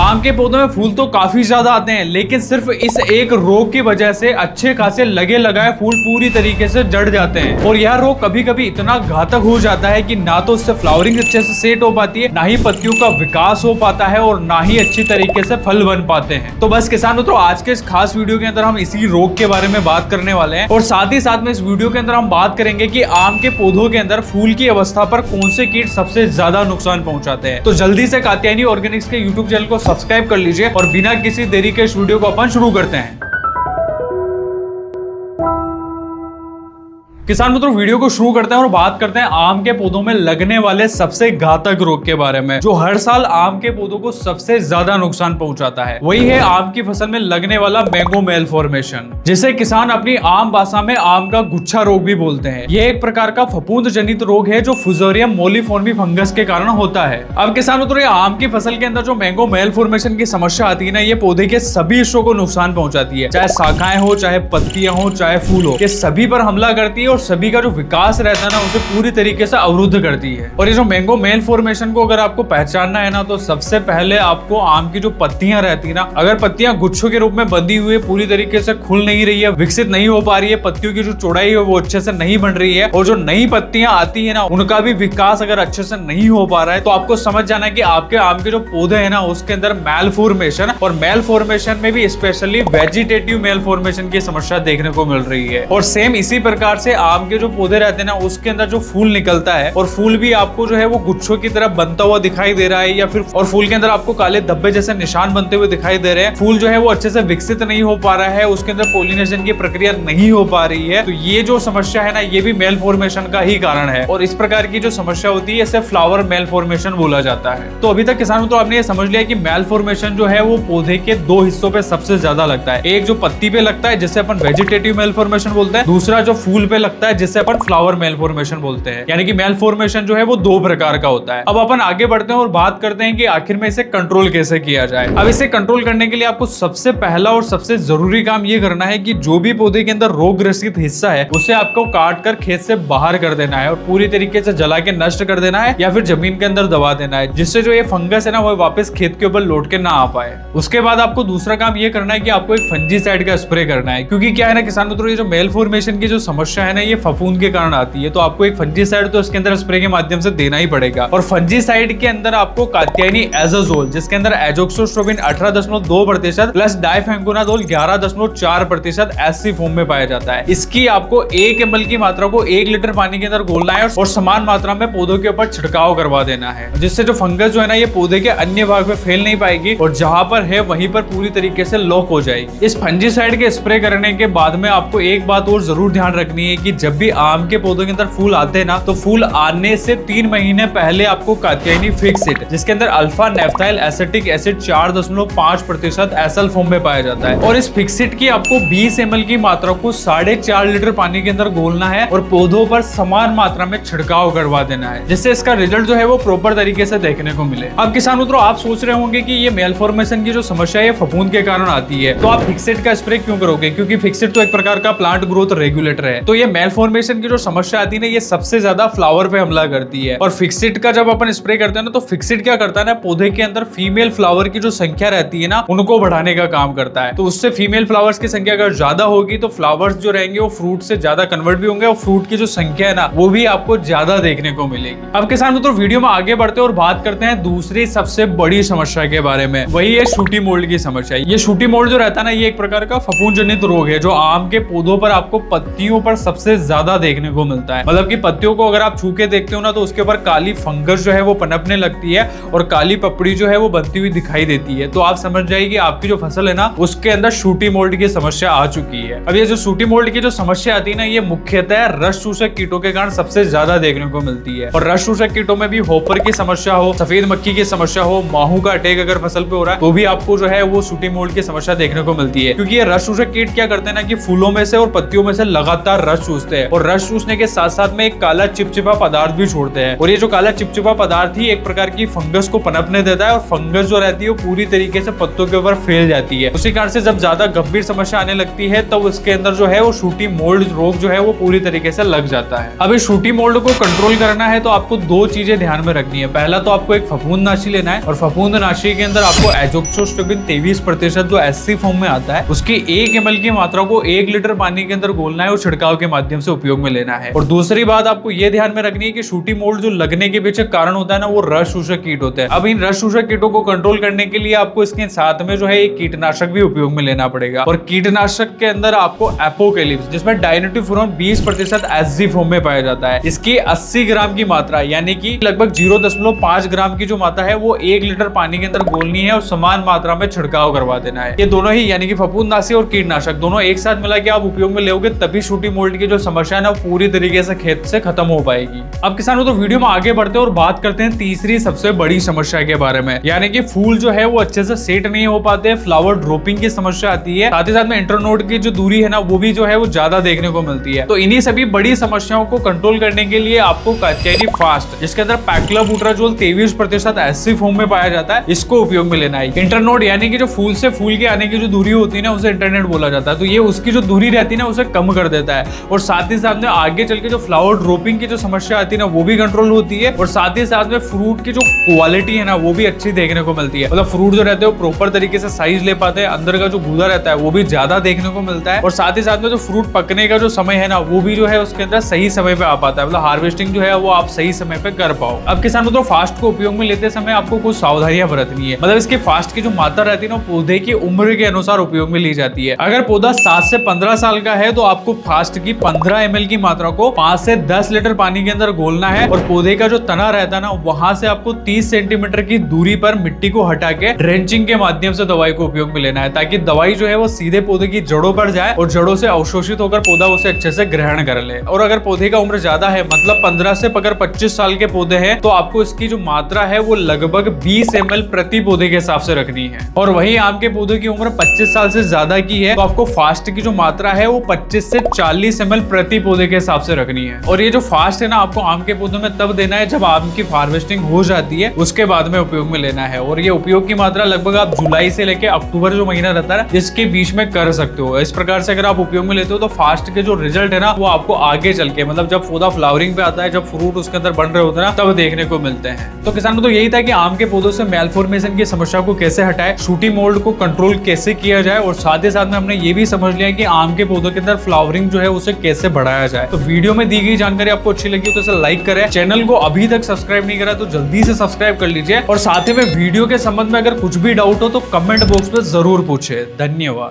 आम के पौधों में फूल तो काफी ज्यादा आते हैं, लेकिन सिर्फ इस एक रोग की वजह से अच्छे खासे लगे लगाए फूल पूरी तरीके से जड़ जाते हैं। और यह रोग कभी कभी इतना घातक हो जाता है कि ना तो उससे फ्लावरिंग अच्छे से सेट हो पाती है, ना ही पत्तियों का विकास हो पाता है और ना ही अच्छी तरीके से फल बन पाते हैं। तो बस किसानों, तो आज के इस खास वीडियो के अंदर हम इसी रोग के बारे में बात करने वाले हैं और साथ ही साथ में इस वीडियो के अंदर हम बात करेंगे कि आम के पौधों के अंदर फूल की अवस्था पर कौन से कीट सबसे ज्यादा नुकसान पहुंचाते हैं। तो जल्दी से कात्यायनी ऑर्गेनिक्स के यूट्यूब चैनल को सब्सक्राइब कर लीजिए और बिना किसी देरी के इस वीडियो को अपन शुरू करते हैं। किसान मित्रों, वीडियो को शुरू करते हैं और बात करते हैं आम के पौधों में लगने वाले सबसे घातक रोग के बारे में, जो हर साल आम के पौधों को सबसे ज्यादा नुकसान पहुंचाता है। वही है आम की फसल में लगने वाला मैंगो मेलफॉर्मेशन, जिसे किसान अपनी आम भाषा में आम का गुच्छा रोग भी बोलते हैं। यह एक प्रकार का फफूंद जनित रोग है जो फुजेरियम मोलिफॉर्मी फंगस के कारण होता है। अब किसान मित्रों, आम की फसल के अंदर जो मैंगो मेलफॉर्मेशन की समस्या आती है ना, ये पौधे के सभी हिस्सों को नुकसान पहुंचाती है। चाहे शाखाएं हो, चाहे पत्तियां हो, चाहे फूल हो, ये सभी पर हमला करती है और सभी का जो विकास रहता है ना, उसे पूरी तरीके से अवरुद्ध करती है। और ये जो मैंगो मेलफॉर्मेशन को अगर आपको पहचानना है ना, तो सबसे पहले आपको आम की जो पत्तियां रहती है ना, अगर पत्तियां गुच्छों के रूप में बंधी हुई है, पूरी तरीके से खुल नहीं रही है, विकसित नहीं हो पा रही है, पत्तियों की जो चौड़ाई है वो अच्छे से नहीं बन रही है, और जो नई पत्तियां आती है ना, उनका भी विकास अगर अच्छे से नहीं हो पा रहा है, तो आपको समझ जाना है कि आपके आम के जो पौधे हैं ना, उसके अंदर मेलफॉर्मेशन, और मेलफॉर्मेशन में भी स्पेशली वेजिटेटिव मेलफॉर्मेशन की समस्या देखने को मिल रही है। और सेम इसी प्रकार से आम के जो पौधे रहते हैं ना, उसके अंदर जो फूल निकलता है, और फूल भी आपको जो है वो गुच्छों की तरह बनता हुआ दिखाई दे रहा है, या फिर और फूल के अंदर आपको काले धब्बे जैसे निशान बनते हुए दिखाई दे रहे हैं। फूल जो है वो अच्छे से विकसित नहीं हो पा रहा है, उसके अंदर पोलिनेशन की प्रक्रिया नहीं हो पा रही है। तो ये जो समस्या है ना, ये भी मेलफॉर्मेशन का ही कारण है। और इस प्रकार की जो समस्या होती है, इसे फ्लावर मेलफॉर्मेशन बोला जाता है। तो अभी तक किसानों, तो आपने ये समझ लिया कि मेलफॉर्मेशन जो है वो पौधे के दो हिस्सों पे सबसे ज्यादा लगता है। एक जो पत्ती पे लगता है, जिसे अपन वेजिटेटिव मेलफॉर्मेशन बोलते हैं, दूसरा जो फूल पे लगता है, जिसे अपन फ्लावर मेलफॉर्मेशन बोलते हैं। यानी कि मेलफॉर्मेशन जो है वो दो प्रकार का होता है। अब अपन आगे बढ़ते हैं और बात करते हैं कि आखिर में इसे कंट्रोल कैसे किया जाए। अब इसे कंट्रोल करने के लिए आपको सबसे पहला और सबसे जरूरी काम ये करना है कि जो भी पौधे के अंदर रोग ग्रसित हिस्सा है, उसे आपको काट कर खेत से बाहर कर देना है और पूरी तरीके से जला के नष्ट कर देना है, या फिर जमीन के अंदर दबा देना है, जिससे जो ये फंगस है ना, वो वापस खेत के ऊपर लौट के ना आ पाए। उसके बाद आपको दूसरा काम ये करना है कि आपको एक फंजीसाइड का स्प्रे करना है, क्योंकि क्या है ना किसान मित्रों, ये जो मेलफॉर्मेशन की जो समस्या है ना, ये फफूंद के कारण आती है। तो आपको एक फंजीसाइड तो इसके अंदर स्प्रे के माध्यम से देना ही पड़ेगा। और फंजीसाइड के अंदर आपको कात्यायनी एज़ोज़ोल, जिसके अंदर एजोक्सोस्ट्रोबिन 18.2% प्लस डाइफेंगोनाजोल 11.4% ऐसी फॉर्म में पाया जाता है। इसकी आपको 1 ml की मात्रा को 1 लीटर पानी के अंदर घोलना है और समान मात्रा में पौधों के ऊपर छिड़काव करवा देना है, जिससे जो फंगस जो है ना, ये पौधे के अन्य भाग में फैल नहीं पाएगी और जहां पर है वहीं पर पूरी तरीके से लॉक हो जाएगी। इस फंजीसाइड के स्प्रे करने के बाद में आपको एक बात और जरूर ध्यान रखनी है कि जब भी आम के पौधों के अंदर फूल आते हैं ना, तो फूल आने से 3 महीने पहले आपको कात्यायनी फिक्सिट, जिसके अंदर alpha naphthyl acetic acid 4.5% SL form में पाया जाता है, और इस फिक्सिट की आपको 20 ml की मात्रा को 4.5 लीटर पानी के अंदर घोलना है और पौधों पर समान मात्रा में छिड़काव करवा देना है, जिससे इसका रिजल्ट जो है वो प्रॉपर तरीके से देखने को मिले। अब किसान मित्रों, आप सोच रहे होंगे कि ये मेलफॉर्मेशन की जो समस्या है फफूंद के कारण आती है, तो आप फिक्सिट का स्प्रे क्यों करोगे? क्योंकि फिक्सिट तो एक प्रकार का प्लांट ग्रोथ रेगुलेटर है। तो ये मेलफॉर्मेशन की जो समस्या आती है ना, ये सबसे ज्यादा फ्लावर पे हमला करती है। और फिक्सिट का जब अपन स्प्रे करते हैं ना, तो फिक्सिट क्या करता है ना, पौधे के अंदर फीमेल फ्लावर की जो संख्या रहती है ना, उनको बढ़ाने का काम करता है। तो उससे फीमेल फ्लावर्स की संख्या अगर ज्यादा होगी, तो फ्लावर्स जो रहेंगे वो फ्रूट से ज्यादा कन्वर्ट भी होंगे और फ्रूट की जो संख्या है ना, वो भी आपको ज्यादा देखने को मिलेगी। अब किसान मित्रों, वीडियो में आगे बढ़ते और बात करते हैं दूसरी सबसे बड़ी समस्या के बारे में। वही है शूटी मोल्ड की समस्या। ये शूटी मोल्ड जो रहता है ना, ये एक प्रकार का फफूंद जनित रोग है, जो आम के पौधों पर आपको पत्तियों पर सबसे ज्यादा देखने को मिलता है। मतलब कि पत्तियों को अगर आप छू के देखते हो ना, तो उसके ऊपर काली फंगस जो है वो पनपने लगती है और काली पपड़ी जो है वो बनती हुई दिखाई देती है। तो आप समझ जाइए कि आपकी जो फसल है ना, उसके अंदर शूटी मोल्ड की समस्या आ चुकी है। अब ये जो शूटी मोल्ड की जो समस्या आती है ना, ये मुख्यतः रस चूसक कीटों के कारण सबसे ज्यादा देखने को मिलती है। और रस चूसक कीटों में भी होपर की समस्या हो, सफेद मक्खी की समस्या हो, माहू का अटैक अगर फसल पे हो रहा है, तो भी आपको जो है वो शूटी मोल्ड की समस्या देखने को मिलती है। क्योंकि ये रस चूसक कीट क्या करते हैं ना, कि फूलों में से और पत्तियों में से लगातार रस चूसते चूसते हैं और रस चूसने के साथ साथ में एक काला चिपचिपा पदार्थ भी छोड़ते हैं। और ये जो काला चिपचिपा पदार्थ ही एक प्रकार की फंगस को पनपने देता है और फंगस जो रहती है वो पूरी तरीके से पत्तों के ऊपर फैल जाती है। उसी कारण से जब ज्यादा गंभीर समस्या आने लगती है तब उसके अंदर जो है वो शूटी मोल्ड रोग जो है वो पूरी तरीके से लग जाता है। अब इस शूटी मोल्ड को कंट्रोल करना है तो आपको दो चीजें ध्यान में रखनी है। पहला तो आपको एक फफूंदनाशी लेना है और फफूंदनाशी के अंदर आपको एजोक्सोस्ट्रोबिन 23% जो एससी फॉर्म में आता है उसकी 1 ml की मात्रा को 1 लीटर पानी के अंदर घोलना है और छिड़काव के माध्यम से उपयोग में लेना है। और दूसरी बात आपको ये ध्यान में रखनी है कि शूटी मोल्ड जो लगने के पीछे कारण होता है ना वो रस शोषक कीट होते हैं। अब इन रस शोषक कीटों को कंट्रोल करने के लिए आपको इसके साथ में जो है एक कीटनाशक भी उपयोग में लेना पड़ेगा। और कीटनाशक के अंदर आपको एपोकेलिप्स जिसमें डाइनिटोफुरॉन 20% एसजी फॉर्म में पाया जाता है। इसकी 80 ग्राम की मात्रा यानी कि लगभग 0.5 ग्राम की जो मात्रा है वो 1 लीटर पानी के अंदर घोलनी है और समान मात्रा में छिड़काव करवा देना है। ये दोनों ही यानी कि फफूंदनाशी और कीटनाशक दोनों एक साथ मिला के आप उपयोग में लोगे तभी शूटी मोल्ड की जो समस्या है ना वो पूरी तरीके से खेत से खत्म हो पाएगी। अब किसानों तो वीडियो में आगे बढ़ते हैं और बात करते हैं तीसरी सबसे बड़ी समस्या के बारे में, यानी कि फूल जो है वो अच्छे से सेट नहीं हो पाते, फ्लावर ड्रॉपिंग की समस्या आती है, साथ ही साथ में इंटरनोड की जो दूरी है ना वो भी जो है वो ज्यादा देखने को मिलती है। तो इन्हीं सभी बड़ी समस्याओं को कंट्रोल करने के लिए आपको कात्यायनी फास्ट जिसके अंदर पैक्लोबुटराजोल 23% एससी फॉर्म में पाया जाता है इसको उपयोग में लेना है। इंटरनोड यानी कि जो फूल से फूल के आने की जो दूरी होती है ना उसे इंटरनेट बोला जाता है, तो ये उसकी जो दूरी रहती है ना उसे कम कर देता है और साथ ही साथ में आगे चल के जो फ्लावर ड्रॉपिंग की जो समस्या आती है ना वो भी कंट्रोल होती है और साथ ही साथ में फ्रूट की जो क्वालिटी है ना वो भी अच्छी देखने को मिलती है। मतलब फ्रूट जो रहते हैं वो प्रॉपर तरीके से साइज ले पाते हैं, अंदर का जो गूदा रहता है वो भी ज्यादा देखने को मिलता है और साथ ही साथ में जो फ्रूट पकने का जो समय है ना वो भी जो है उसके अंदर सही समय पे आ पाता है। मतलब हार्वेस्टिंग जो है वो आप सही समय पे कर पाओ। अब किसानों तो फास्ट को उपयोग में लेते समय आपको कुछ सावधानियां बरतनी है। मतलब इसके फास्ट की जो मात्रा रहती है ना पौधे की उम्र के अनुसार उपयोग में ली जाती है। अगर पौधा 7 से 15 साल का है तो आपको फास्ट की 15 ml की मात्रा को 5 से 10 लीटर पानी के अंदर घोलना है और पौधे का जो तना रहता है ना वहां से आपको 30 सेंटीमीटर की दूरी पर मिट्टी को हटा के ड्रेंचिंग के माध्यम से दवाई को उपयोग में लेना है ताकि दवाई जो है वो सीधे पौधे की जड़ों पर जाए और जड़ों से अवशोषित होकर पौधा उसे अच्छे से ग्रहण कर ले। और अगर पौधे का उम्र ज्यादा है मतलब 15 से पकड़ 25 साल के पौधे हैं तो आपको इसकी जो मात्रा है वो लगभग 20 ml प्रति पौधे के हिसाब से रखनी है। और वही आम के पौधे की उम्र 25 साल से ज्यादा की है तो आपको फास्ट की जो मात्रा है वो 25 से 40 ml प्रति पौधे के हिसाब से रखनी है। और ये जो फास्ट है ना आपको आम के पौधों में तब देना है जब आम की हार्वेस्टिंग हो जाती है उसके बाद में उपयोग में लेना है। और ये उपयोग की मात्रा लगभग आप जुलाई से लेकर अक्टूबर जो महीना रहता है इसके बीच में कर सकते हो। इस प्रकार से अगर आप उपयोग में लेते हो तो फास्ट के जो रिजल्ट है ना वो आपको आगे चल के मतलब जब पौधा फ्लावरिंग पे आता है, जब फ्रूट उसके अंदर बन रहे होते हैं ना तब देखने को मिलते हैं। तो किसानों तो यही था कि आम के पौधों से मेलफॉर्मेशन की समस्या को कैसे हटाए, शूटी मोल्ड को कंट्रोल कैसे किया जाए और साथ ही साथ में हमने ये भी समझ लिया कि आम के पौधों के अंदर फ्लावरिंग जो है उसे कैसे बढ़ाया जाए। तो वीडियो में दी गई जानकारी आपको अच्छी लगी तो इसे लाइक करें, चैनल को अभी तक सब्सक्राइब नहीं करा तो जल्दी से सब्सक्राइब कर लीजिए और साथ ही में वीडियो के संबंध में अगर कुछ भी डाउट हो तो कमेंट बॉक्स में जरूर पूछे। धन्यवाद।